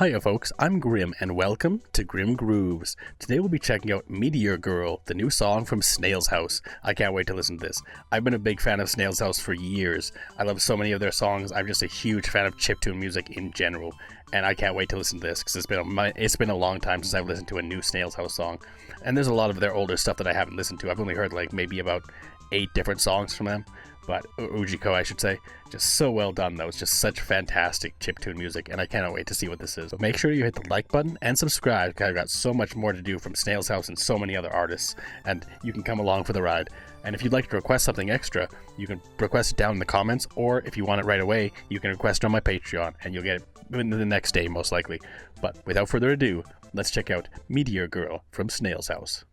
Hiya folks, I'm Grim and welcome to Grim Grooves. Today we'll be checking out Meteorgirl, the new song from Snail's House. I can't wait to listen to this. I've been a big fan of Snail's House for years. I love so many of their songs. I'm just a huge fan of chiptune music in general. And I can't wait to listen to this because it's been a long time since I've listened to a new Snail's House song. And there's a lot of their older stuff that I haven't listened to. I've only heard like maybe about 8 different songs from them. But Ujiko, I should say. Just so well done, though. It's just such fantastic chiptune music, and I cannot wait to see what this is. So make sure you hit the like button and subscribe, because I've got so much more to do from Snail's House and so many other artists, and you can come along for the ride. And if you'd like to request something extra, you can request it down in the comments, or if you want it right away, you can request it on my Patreon, and you'll get it within the next day, most likely. But without further ado, let's check out Meteorgirl from Snail's House.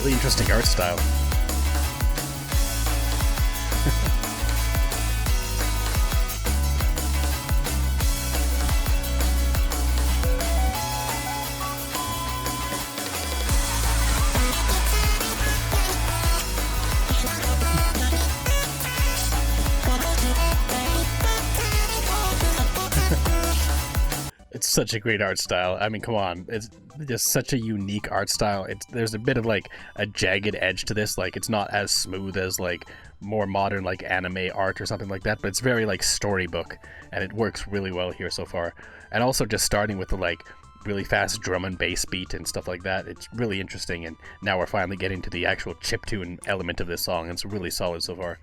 Really interesting art style. It's such a great art style. I mean, come on. It's just such a unique art style. There's a bit of like a jagged edge to this. Like, it's not as smooth as like more modern like anime art or something like that, but it's very like storybook, and it works really well here so far. And also just starting with the like really fast drum and bass beat and stuff like that. It's really interesting, and now we're finally getting to the actual chiptune element of this song. It's really solid so far.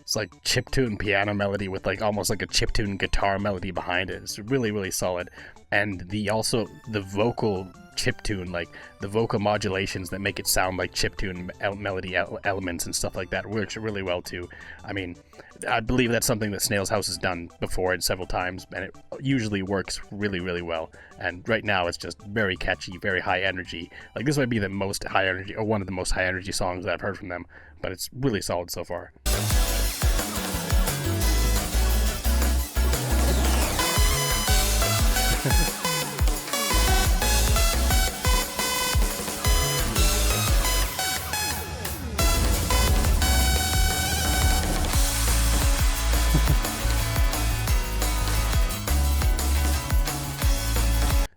It's like chiptune piano melody with like almost like a chiptune guitar melody behind it. It's really, really solid. And the vocal chiptune, like the vocal modulations that make it sound like chiptune melody elements and stuff like that works really well too. I mean, I believe that's something that Snail's House has done before and several times, and it usually works really, really well. And right now it's just very catchy, very high energy. Like, this might be the most high energy, or one of the most high energy songs that I've heard from them, but it's really solid so far.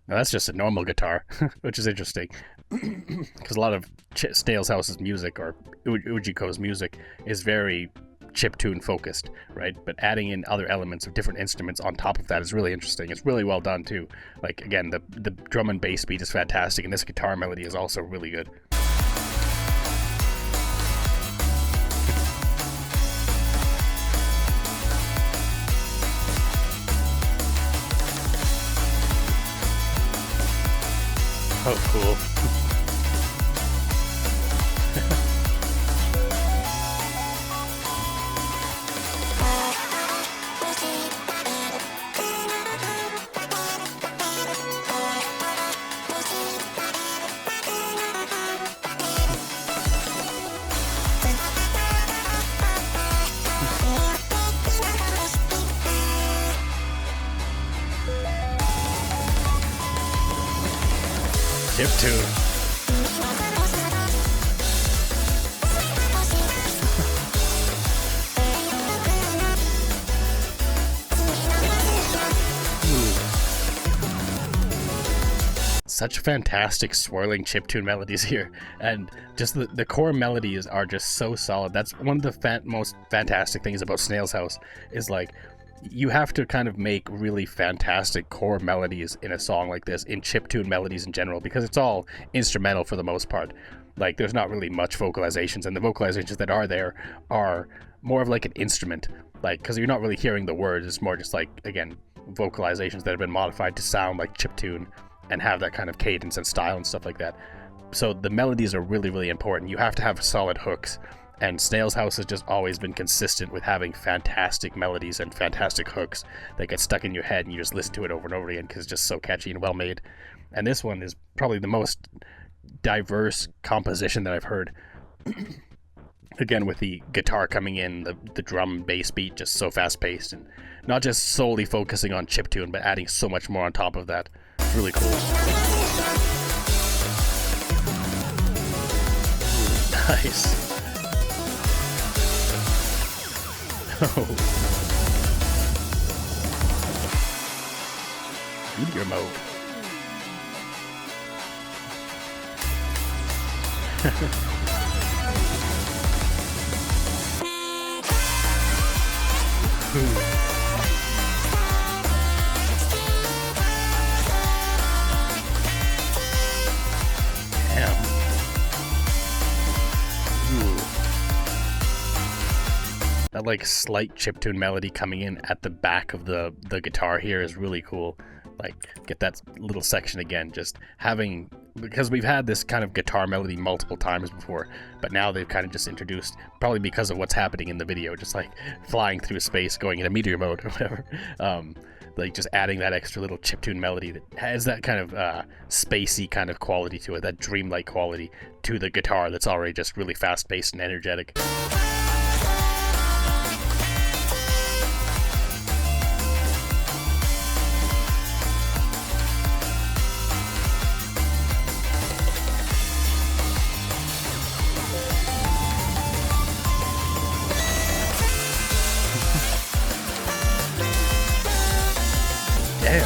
Now that's just a normal guitar, which is interesting, because a lot of Snail's House's music, or Ujiko's music, is very chiptune focused, right? But adding in other elements of different instruments on top of that is really interesting. It's really well done too. Like, again, the drum and bass beat is fantastic, and this guitar melody is also really good. Oh, cool. Chiptune. Such fantastic swirling chiptune melodies here, and just the core melodies are just so solid. That's one of the most fantastic things about Snail's House, is like, you have to kind of make really fantastic core melodies in a song like this, in chiptune melodies in general, because it's all instrumental for the most part. Like, there's not really much vocalizations, and the vocalizations that are there are more of like an instrument, like, because you're not really hearing the words. It's more just like, again, vocalizations that have been modified to sound like chiptune and have that kind of cadence and style and stuff like that. so the melodies are really, really important. You have to have solid hooks, and Snail's House has just always been consistent with having fantastic melodies and fantastic hooks that get stuck in your head and you just listen to it over and over again because it's just so catchy and well made. And this one is probably the most diverse composition that I've heard. Again, with the guitar coming in, the drum bass beat just so fast paced, and not just solely focusing on chiptune, but adding so much more on top of that. It's really cool. Nice. Oh. Meteor mode. Damn. That like slight chiptune melody coming in at the back of the guitar here is really cool. Like, get that little section again, just having, because we've had this kind of guitar melody multiple times before, but now they've kind of just introduced, probably because of what's happening in the video, just like flying through space, going into meteor mode or whatever, like just adding that extra little chiptune melody that has that kind of spacey kind of quality to it, that dreamlike quality to the guitar that's already just really fast-paced and energetic. Damn.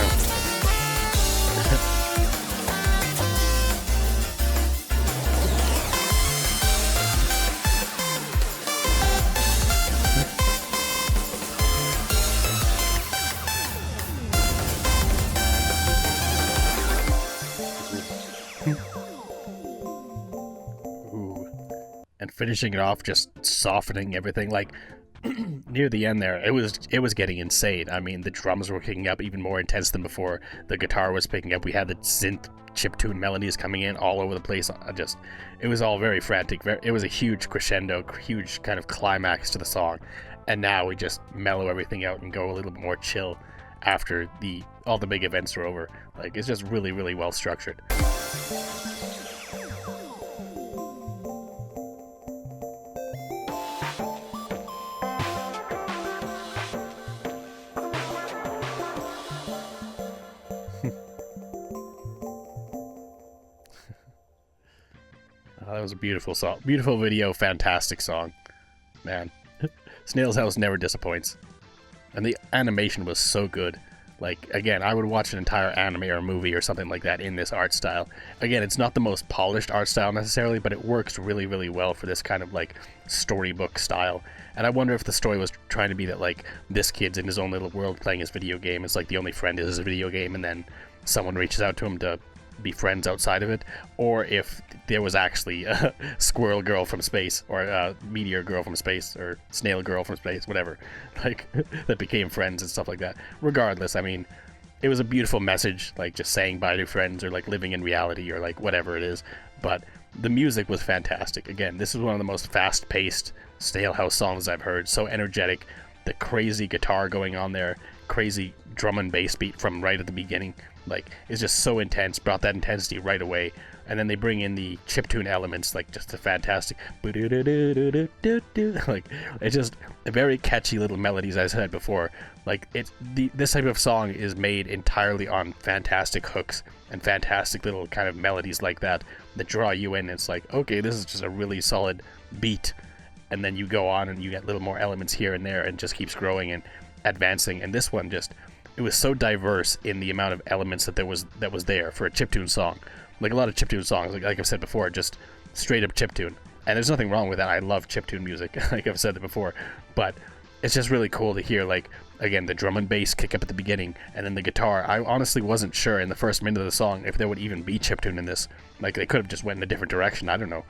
Ooh. And finishing it off, just softening everything, like near the end there, it was getting insane. I mean, the drums were kicking up even more intense than before. The guitar was picking up. We had the synth chiptune melodies coming in all over the place. It was all very frantic. It was a huge crescendo, huge kind of climax to the song. And now we just mellow everything out and go a little bit more chill after all the big events are over. Like, it's just really, really well structured. That was a beautiful song. Beautiful video, fantastic song. Man, Snail's House never disappoints. And the animation was so good. Like, again, I would watch an entire anime or movie or something like that in this art style. Again, it's not the most polished art style necessarily, but it works really, really well for this kind of, like, storybook style. And I wonder if the story was trying to be that, like, this kid's in his own little world playing his video game. It's like the only friend is his video game, and then someone reaches out to him to be friends outside of it, or if there was actually a Squirrel Girl from space, or a Meteor Girl from space, or Snail Girl from space, whatever, like, that became friends and stuff like that. Regardless, I mean, it was a beautiful message, like just saying bye to friends, or like living in reality, or like whatever it is. But the music was fantastic. Again, this is one of the most fast-paced Snail House songs I've heard. So energetic, the crazy guitar going on there, crazy drum and bass beat from right at the beginning. Like, it's just so intense, brought that intensity right away. And then they bring in the chiptune elements, like just a fantastic, like, it's just a very catchy little melodies, as I said before. Like, this type of song is made entirely on fantastic hooks and fantastic little kind of melodies like that draw you in. It's like, okay, this is just a really solid beat, and then you go on and you get little more elements here and there, and just keeps growing and advancing. And this one just, it was so diverse in the amount of elements that was there for a chiptune song. Like, a lot of chiptune songs, like I've said before, just straight up chiptune. And there's nothing wrong with that. I love chiptune music, like I've said it before. But it's just really cool to hear, like, again, the drum and bass kick up at the beginning, and then the guitar. I honestly wasn't sure in the first minute of the song if there would even be chiptune in this. Like, they could have just went in a different direction, I don't know.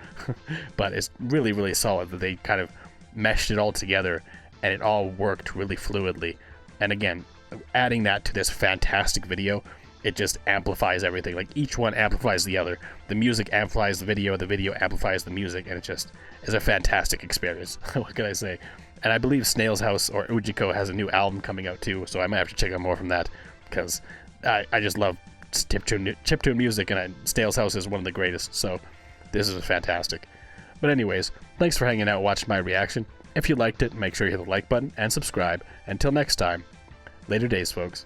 But it's really, really solid that they kind of meshed it all together, and it all worked really fluidly. And again, adding that to this fantastic video, it just amplifies everything. Like, each one amplifies the other. The music amplifies the video amplifies the music, and it just is a fantastic experience. What can I say? And I believe Snail's House, or Ujiko, has a new album coming out too, so I might have to check out more from that, because I just love chiptune music, and Snail's House is one of the greatest, so this is fantastic. But anyways, thanks for hanging out and watching my reaction. If you liked it, make sure you hit the like button and subscribe. Until next time, later days, folks.